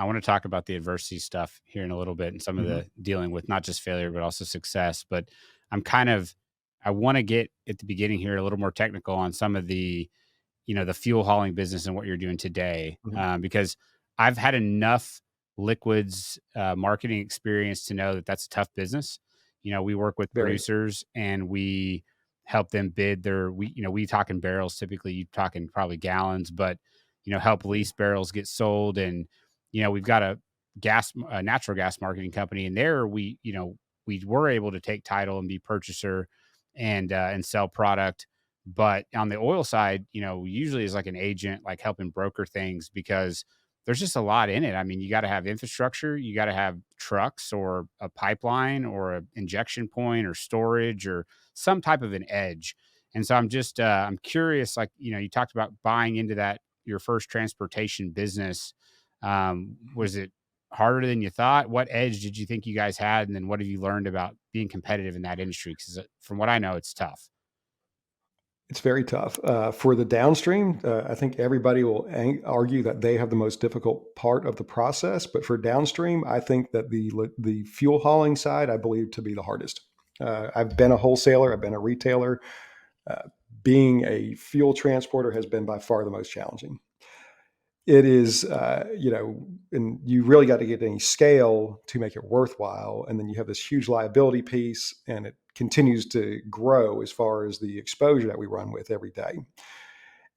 I want to talk about the adversity stuff here in a little bit and some of Mhm. the dealing with not just failure, but also success. But I'm kind of, I want to get at the beginning here a little more technical on some of the, the fuel hauling business and what you're doing today. Mhm. Because I've had enough liquids marketing experience to know that that's a tough business. We work with Very. producers and we help them bid we talk in barrels, typically you talking probably gallons, but help Yeah. lease barrels get sold. And we've got a natural gas marketing company, and there we were able to take title and be purchaser and sell product. But on the oil side, usually is like an agent, like helping broker things, because there's just a lot in it. I mean, you got to have infrastructure, you got to have trucks or a pipeline or a injection point or storage or some type of an edge. And so I'm curious, like, you talked about buying into that, your first transportation business. Was it harder than you thought? What edge did you think you guys had? And then what have you learned about being competitive in that industry? Because from what I know, it's tough. It's very tough. For the downstream, I think everybody will argue that they have the most difficult part of the process. But for downstream, I think that the fuel hauling side, I believe to be the hardest. I've been a wholesaler, I've been a retailer. Uh, Being a fuel transporter has been by far the most challenging. It is, and you really got to get any scale to make it worthwhile. And then you have this huge liability piece, and it continues to grow as far as the exposure that we run with every day.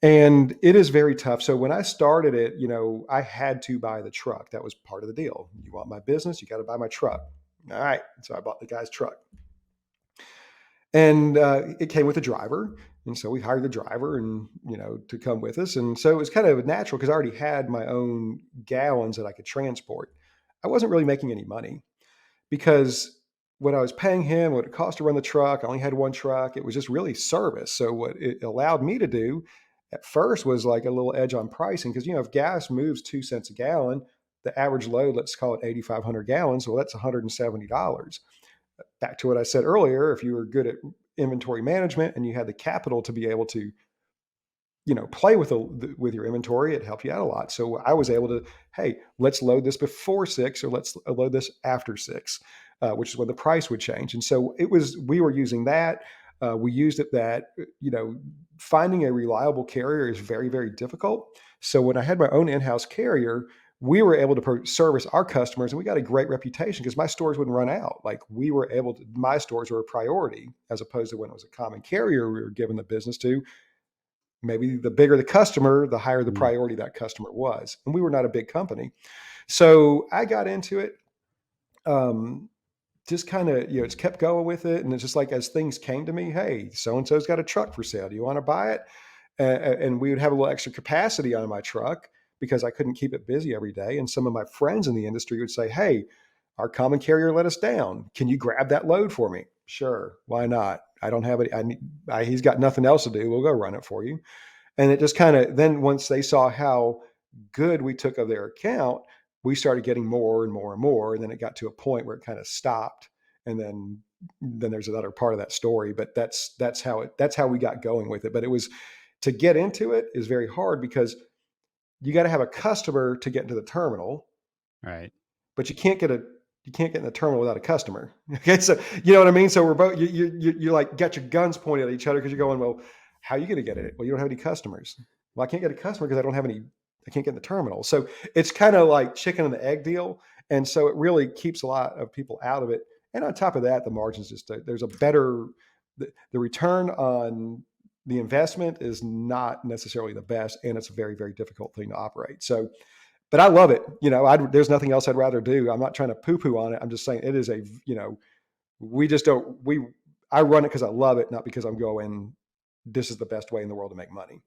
And it is very tough. So when I started it, I had to buy the truck. That was part of the deal. You want my business, you got to buy my truck. All right. So I bought the guy's truck. And it came with a driver, and so we hired the driver and to come with us. And so it was kind of natural because I already had my own gallons that I could transport. I wasn't really making any money because what I was paying him, what it cost to run the truck, I only had one truck. It was just really service. So what it allowed me to do at first was like a little edge on pricing, because if gas moves 2 cents a gallon, the average load, let's call it 8,500 gallons, well, that's $170. Back to what I said earlier, if you were good at inventory management and you had the capital to be able to, play with your inventory, it helped you out a lot. So I was able to, hey, let's load this before 6, or let's load this after 6, which is when the price would change. And so we were using that. We used it that, finding a reliable carrier is very, very difficult. So when I had my own in-house carrier, we were able to service our customers, and we got a great reputation because my stores wouldn't run out. Like my stores were a priority, as opposed to when it was a common carrier we were giving the business to. Maybe the bigger the customer, the higher the Mm. priority that customer was. And we were not a big company. So I got into it. Um, just kind of, it's kept going with it. And it's just like, as things came to me, hey, so-and-so's got a truck for sale. Do you want to buy it? And we would have a little extra capacity on my truck because I couldn't keep it busy every day. And some of my friends in the industry would say, hey, our common carrier let us down. Can you grab that load for me? Sure. Why not? I don't have it. He's got nothing else to do. We'll go run it for you. And it just kind of, then once they saw how good we took of their account, we started getting more and more and more. And then it got to a point where it kind of stopped. And then there's another part of that story, but that's how we got going with it. But it was, to get into it is very hard because you got to have a customer to get into the terminal, Right. but you can't get in the terminal without a customer. Okay, so you know what I mean. So we're both you like got your guns pointed at each other because you're going, well, how are you going to get it? Well, you don't have any customers. Well, I can't get a customer because I don't have any. I can't get in the terminal. So it's kind of like chicken and the egg deal, and so it really keeps a lot of people out of it. And on top of that, the margins just there's a better the return on the investment is not necessarily the best, and it's a very, very difficult thing to operate. So, but I love it. There's nothing else I'd rather do. I'm not trying to poo poo on it. I'm just saying it is we just don't, I run it because I love it, not because I'm going, this is the best way in the world to make money.